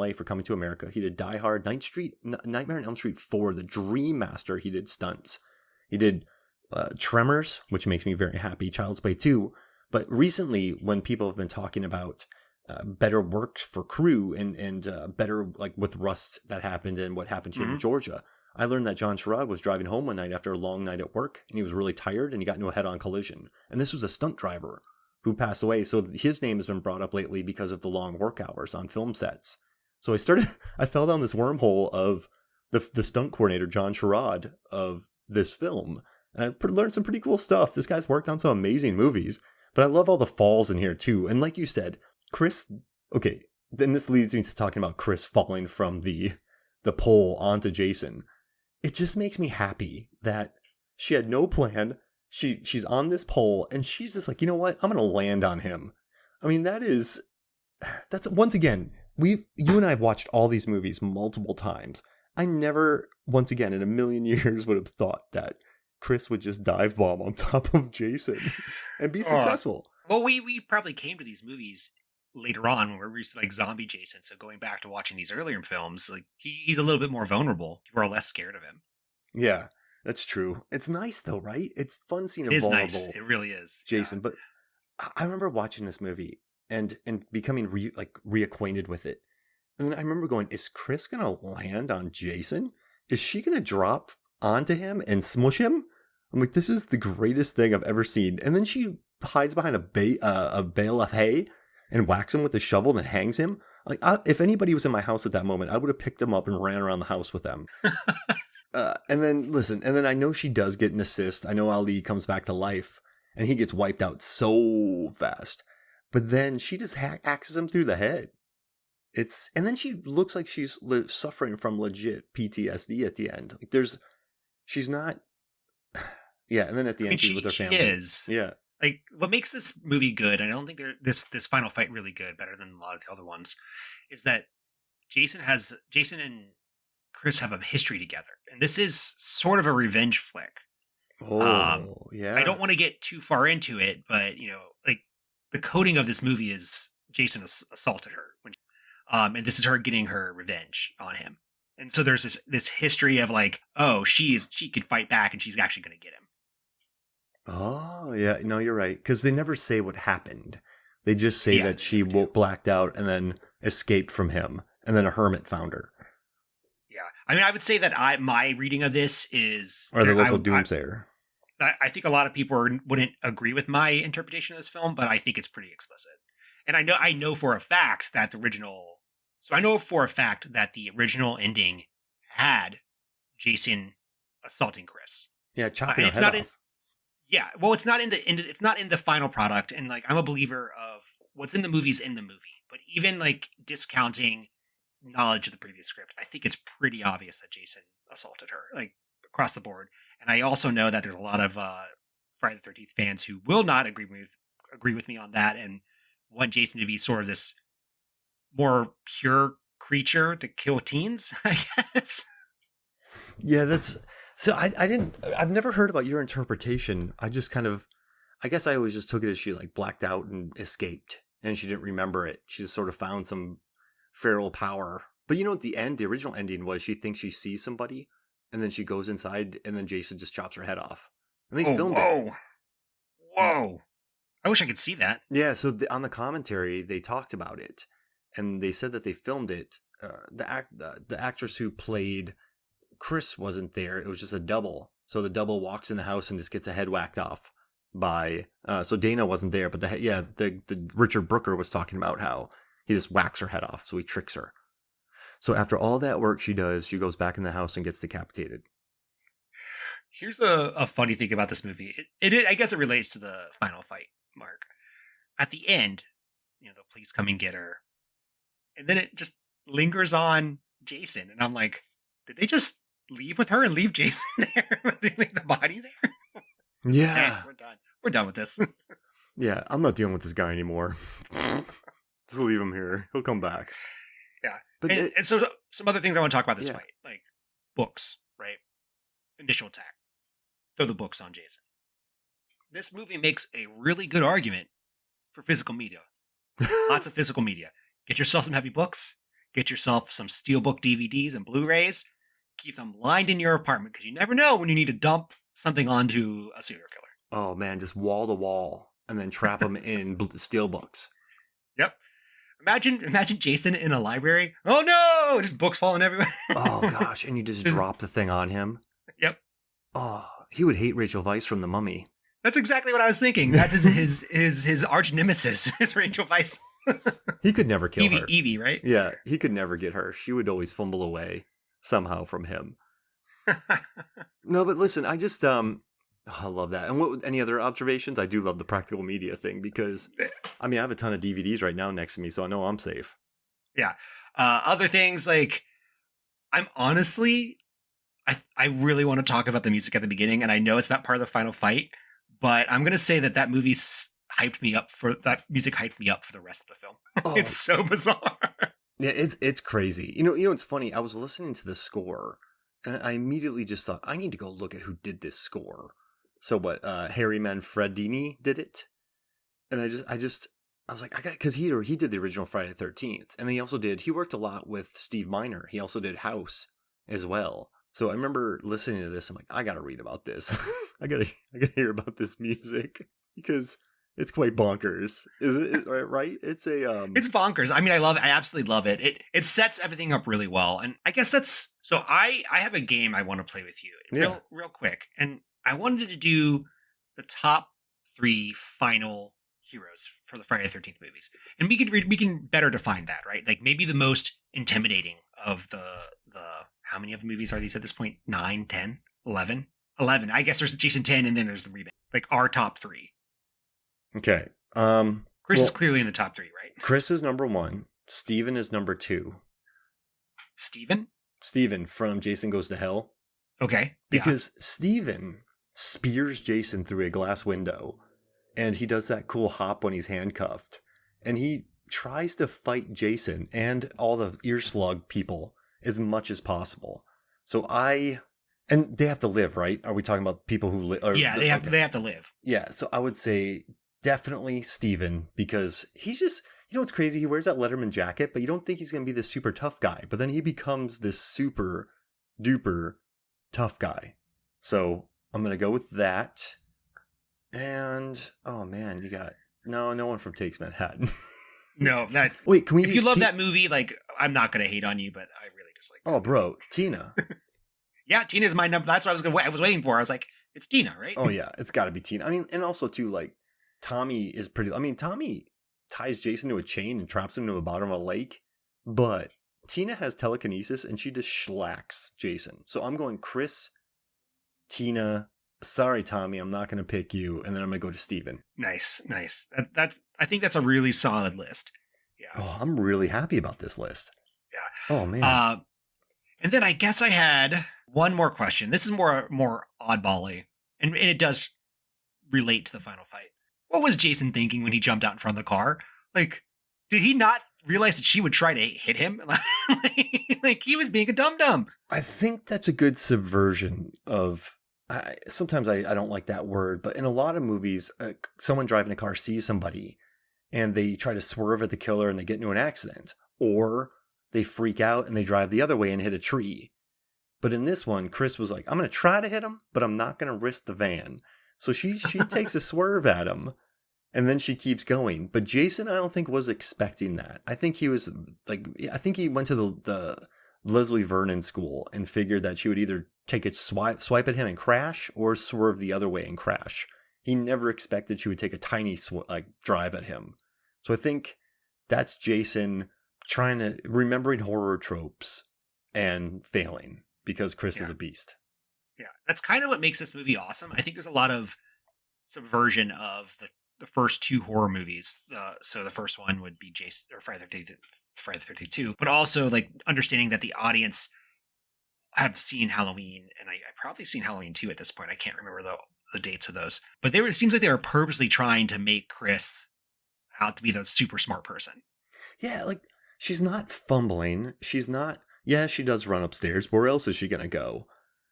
Life or Coming to America. He did Die Hard, Nightmare on Elm Street 4, The Dream Master. He did stunts. He did Tremors, which makes me very happy. Child's Play 2. But recently, when people have been talking about better work for crew and better, like with Rust that happened and what happened here in Georgia, I learned that John Sherrod was driving home one night after a long night at work, and he was really tired, and he got into a head-on collision. And this was a stunt driver who passed away. So his name has been brought up lately because of the long work hours on film sets. So I fell down this wormhole of the stunt coordinator, John Sherrod, of this film. And I learned some pretty cool stuff. This guy's worked on some amazing movies. But I love all the falls in here, too. And like you said, Chris... Okay, then this leads me to talking about Chris falling from the pole onto Jason. It just makes me happy that she had no plan. She's on this pole, and she's just like, you know what? I'm going to land on him. I mean, that's once again, you and I have watched all these movies multiple times. I never, once again, in a million years would have thought that Chris would just dive bomb on top of Jason and be successful. Well, we probably came to these movies later on when we're used to like zombie Jason. So going back to watching these earlier films, like he's a little bit more vulnerable. People are less scared of him. Yeah, that's true. It's nice though, right? It's fun seeing a vulnerable. Nice. It really is, Jason. Yeah. But I remember watching this movie and becoming reacquainted with it. And then I remember going, is Chris gonna land on Jason? Is she gonna drop onto him and smush him? I'm like, this is the greatest thing I've ever seen. And then she hides behind a bale of hay and whacks him with a shovel and hangs him. Like, if anybody was in my house at that moment, I would have picked him up and ran around the house with them. And then I know she does get an assist. I know Ali comes back to life and he gets wiped out so fast. But then she just axes him through the head. And then she looks like she's suffering from legit PTSD at the end. Like she's not. Yeah, and then at the end she's with her family. She is. Yeah. Like, what makes this movie good, and I don't think this final fight really good, better than a lot of the other ones, is that Jason and Chris have a history together. And this is sort of a revenge flick. Oh, yeah. I don't want to get too far into it, but, like, the coding of this movie is Jason assaulted her. And this is her getting her revenge on him. And so there's this history of like, oh, she could fight back and she's actually going to get him. Oh, yeah. No, you're right. Because they never say what happened. They just say that she blacked out and then escaped from him. And then a hermit found her. Yeah. I mean, I would say that my reading of this is... Or the local doomsayer. I think a lot of people wouldn't agree with my interpretation of this film, but I think it's pretty explicit. And I know for a fact that the original ending had Jason assaulting Chris. Yeah, chopping her head off. Yeah, well, it's not in the final product, and like I'm a believer of what's in the movie's in the movie. But even like discounting knowledge of the previous script, I think it's pretty obvious that Jason assaulted her, like across the board. And I also know that there's a lot of Friday the 13th fans who will not agree with me on that and want Jason to be sort of this more pure creature to kill teens, I guess. Yeah, that's... So I've never heard about your interpretation. I just I guess I always just took it as she like blacked out and escaped and she didn't remember it. She just sort of found some feral power. But at the end, the original ending was she thinks she sees somebody and then she goes inside and then Jason just chops her head off. And they filmed it. Whoa. I wish I could see that. Yeah, so on the commentary, they talked about it and they said that they filmed it. The actress who played Chris wasn't there. It was just a double. So the double walks in the house and just gets a head whacked off by so Dana wasn't there, but the Richard Brooker was talking about how he just whacks her head off, so he tricks her. So after all that work she does, she goes back in the house and gets decapitated. Here's a funny thing about this movie. I guess it relates to the final fight, Mark. At the end, the police come and get her. And then it just lingers on Jason. And I'm like, did they just leave with her and leave Jason there? Did they leave the body there? Yeah. We're done. We're done with this. Yeah, I'm not dealing with this guy anymore. Just leave him here. He'll come back. Yeah. But and so some other things I want to talk about this fight. Like books, right? Initial attack. Throw the books on Jason. This movie makes a really good argument for physical media. Lots of physical media. Get yourself some heavy books. Get yourself some Steelbook DVDs and Blu-rays. Keep them lined in your apartment because you never know when you need to dump something onto a serial killer. Oh man, just wall to wall, and then trap them in steel books. Yep. Imagine Jason in a library. Oh no! Just books falling everywhere. Oh gosh, and you just drop the thing on him. Yep. Oh, he would hate Rachel Weisz from The Mummy. That's exactly what I was thinking. That's his arch nemesis is Rachel Weisz. He could never kill her. Evie, right? Yeah, he could never get her. She would always fumble away somehow from him. No, but listen, I just I love that. And any other observations? I do love the practical media thing because I mean I have a ton of DVDs right now next to me, so I know I'm safe. Yeah. Other things like I'm honestly I really want to talk about the music at the beginning, and I know it's not part of the final fight, but I'm gonna say that movie hyped me up for that music hyped me up for the rest of the film. Oh. It's so bizarre. Yeah, it's crazy. You know, it's funny. I was listening to the score, and I immediately just thought I need to go look at who did this score. So what? Harry Manfredini did it, and I was like, because he did the original Friday the 13th, and then he worked a lot with Steve Miner. He also did House as well. So I remember listening to this. I'm like, I gotta read about this. I gotta hear about this music because it's quite bonkers. Is it right? It's it's bonkers. I mean, I absolutely love it. It sets everything up really well, and I guess that's so. I have a game I want to play with you real quick, and I wanted to do the top 3 final heroes for the Friday the 13th movies, and we can better define that, right? Like maybe the most intimidating of the how many of the movies are these at this point? 9, 10, 11? 11. I guess there's Jason 10, and then there's the reboot. Like our top 3. Okay. Chris is clearly in the top 3, right? Chris is number 1. Steven is number 2. Steven from Jason Goes to Hell. Okay. Because Steven spears Jason through a glass window, and he does that cool hop when he's handcuffed, and he tries to fight Jason and all the ear slug people as much as possible. So and they have to live, right? Are we talking about people who live? Yeah, they have to live. Yeah, so I would say definitely Steven, because he's just, what's crazy? He wears that Letterman jacket, but you don't think he's going to be this super tough guy. But then he becomes this super duper tough guy. So I'm going to go with that. And, oh man, you got, no one from Takes Manhattan. No, that. Wait, can we if you love that movie, like, I'm not going to hate on you, but I really dislike it. Oh, bro, Tina. Yeah, Tina's my number. That's what I was waiting for. I was like, it's Tina, right? Oh, yeah, it's got to be Tina. I mean, and also, too, like, Tommy is pretty... I mean, Tommy ties Jason to a chain and traps him to the bottom of a lake, but Tina has telekinesis, and she just schlacks Jason. So I'm going Chris, Tina... Sorry, Tommy, I'm not going to pick you, and then I'm going to go to Steven. Nice. I think that's a really solid list. Yeah. Oh, I'm really happy about this list. Yeah. Oh, man. And then I guess I had one more question. This is more oddball-y, and it does relate to the final fight. What was Jason thinking when he jumped out in front of the car? Like, did he not realize that she would try to hit him? Like he was being a dum-dum. I think that's a good subversion of... sometimes I don't like that word, but in a lot of movies, someone driving a car sees somebody and they try to swerve at the killer and they get into an accident, or they freak out and they drive the other way and hit a tree. But in this one, Chris was like, I'm going to try to hit him, but I'm not going to risk the van. So she takes a swerve at him and then she keeps going. But Jason, I don't think was expecting that. I think he was like, I think he went to the Leslie Vernon school and figured that she would either take a swipe at him and crash or swerve the other way and crash. He never expected she would take a tiny drive at him. So I think that's Jason remembering horror tropes and failing because Chris is a beast. Yeah, that's kind of what makes this movie awesome. I think there's a lot of subversion of the first 2 horror movies. So the first one would be Jason or Friday the 13th 2, but also like understanding that the audience have seen Halloween, and I probably seen Halloween 2 at this point. I can't remember the dates of those, but it seems like they were purposely trying to make Chris out to be the super smart person. Yeah, like she's not fumbling. She's not. Yeah, she does run upstairs. Where else is she gonna go?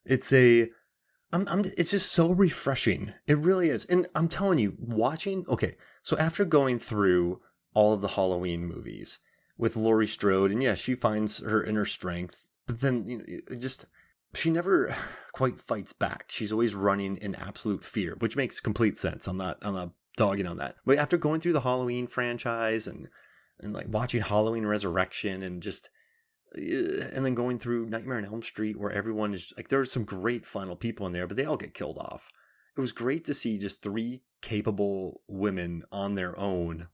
It's it's just so refreshing. It really is. And I'm telling you, watching. Okay, so after going through all of the Halloween movies, with Laurie Strode, and yeah, she finds her inner strength, but then she never quite fights back. She's always running in absolute fear, which makes complete sense. I'm not dogging on that. But after going through the Halloween franchise and like watching Halloween Resurrection and just and then going through Nightmare on Elm Street, where everyone is like, there's some great final people in there, but they all get killed off. It was great to see just 3 capable women on their own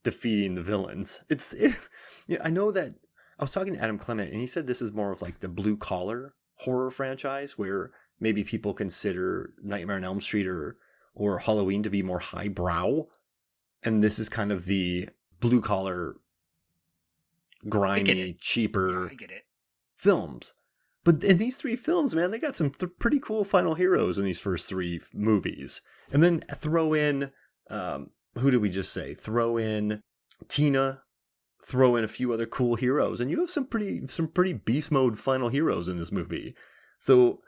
defeating the villains. I know that I was talking to Adam Clement, and he said this is more of like the blue collar horror franchise, where maybe people consider Nightmare on Elm Street or Halloween to be more highbrow, and this is kind of the blue collar, grimy, cheaper films. But in these 3 films, man, they got some pretty cool final heroes in these first 3 movies. And then throw in, who did we just say? Throw in Tina, throw in a few other cool heroes, and you have some pretty beast mode final heroes in this movie. So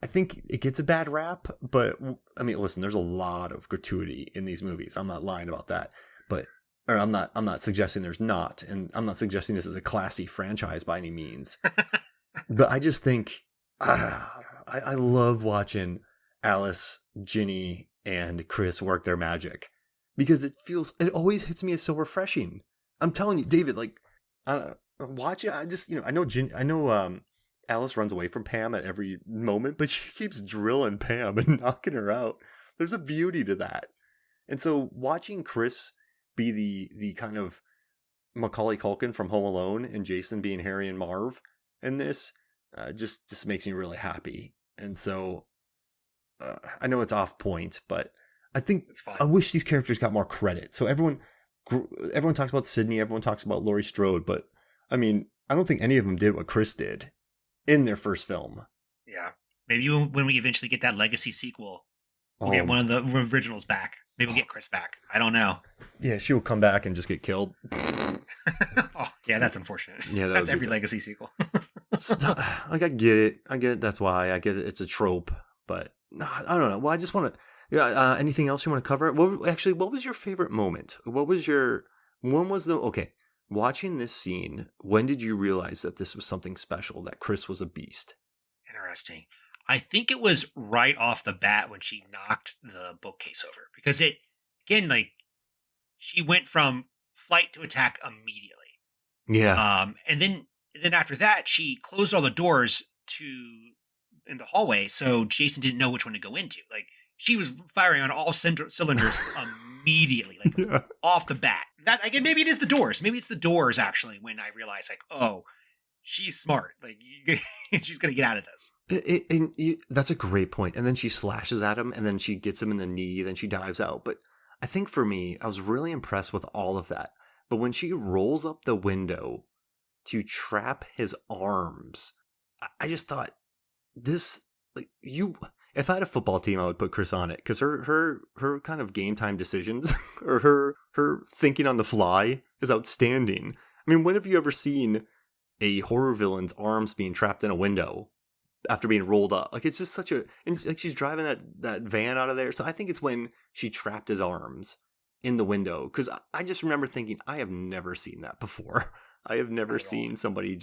I think it gets a bad rap, but I mean, listen, there's a lot of gratuity in these movies. I'm not lying about that, or I'm not suggesting there's not, and I'm not suggesting this is a classy franchise by any means. But I just think I love watching Alice, Ginny, and Chris work their magic, because it always hits me as so refreshing. I'm telling you, David, like, watch it. I know Alice runs away from Pam at every moment, but she keeps drilling Pam and knocking her out. There's a beauty to that. And so watching Chris be the kind of Macaulay Culkin from Home Alone and Jason being Harry and Marv in this just makes me really happy. And so I know it's off point, but I think I wish these characters got more credit. So everyone talks about Sydney, everyone talks about Laurie Strode, but I mean, I don't think any of them did what Chris did in their first film. Yeah. Maybe when we eventually get that legacy sequel, we'll get one of the originals back. Maybe we'll get Chris back. I don't know. Yeah, she will come back and just get killed. Oh, yeah, that's unfortunate. Yeah, that's every legacy sequel. Like, I get it. That's why I get it. It's a trope, but I don't know. Well, I just want to. Yeah. Anything else you want to cover? What was your favorite moment? Okay? Watching this scene, when did you realize that this was something special? That Chris was a beast? Interesting. I think it was right off the bat when she knocked the bookcase over, because it, again, like, she went from flight to attack immediately. Yeah. And then after that, she closed all the doors in the hallway, so Jason didn't know which one to go into. Like, she was firing on all cylinders immediedally, like, off the bat. That, again, maybe it is the doors. Maybe it's the doors, actually, when I realized, like, oh, she's smart. Like, she's going to get out of this. That's a great point. And then she slashes at him, and then she gets him in the knee, then she dives out. But I think for me, I was really impressed with all of that. But when she rolls up the window to trap his arms, I just thought, this, like, if I had a football team, I would put Chris on it, because her kind of game time decisions or her thinking on the fly is outstanding. I mean, when have you ever seen a horror villain's arms being trapped in a window after being rolled up? Like, it's just and like, she's driving that van out of there. So I think it's when she trapped his arms in the window, because I just remember thinking, I have never seen that before. I have never seen somebody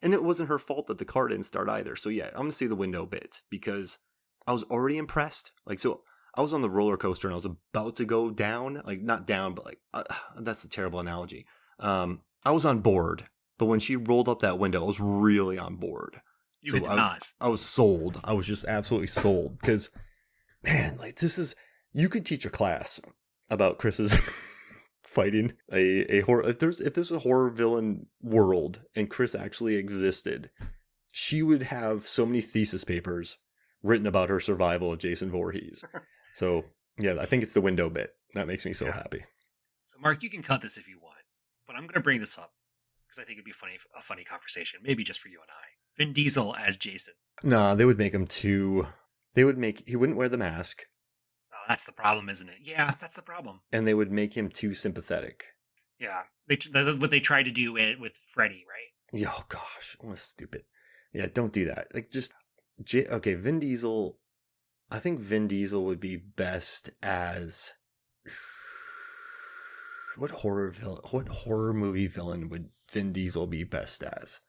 and it wasn't her fault that the car didn't start either. So yeah, I'm going to say the window bit, because I was already impressed. Like, so I was on the roller coaster and I was about to go down, like, not down, but like, that's a terrible analogy. I was on board, but when she rolled up that window, I was really on board. I was sold. I was just absolutely sold, because, man, like, you could teach a class about Chris's fighting a horror. If there's a horror villain world and Chris actually existed, she would have so many thesis papers written about her survival of Jason Voorhees. So yeah, I think it's the window bit that makes me so happy. So Mark, you can cut this if you want, but I'm going to bring this up because I think it'd be a funny conversation, maybe just for you and I. Vin Diesel as Jason. Nah, they would make him too. He wouldn't wear the mask. Oh, that's the problem, isn't it? Yeah, that's the problem. And they would make him too sympathetic. Yeah, what they tried to do with Freddy, right? Oh gosh, what stupid. Yeah, don't do that. Like, just okay, Vin Diesel. I think Vin Diesel would be best as. what horror movie villain would Vin Diesel be best as?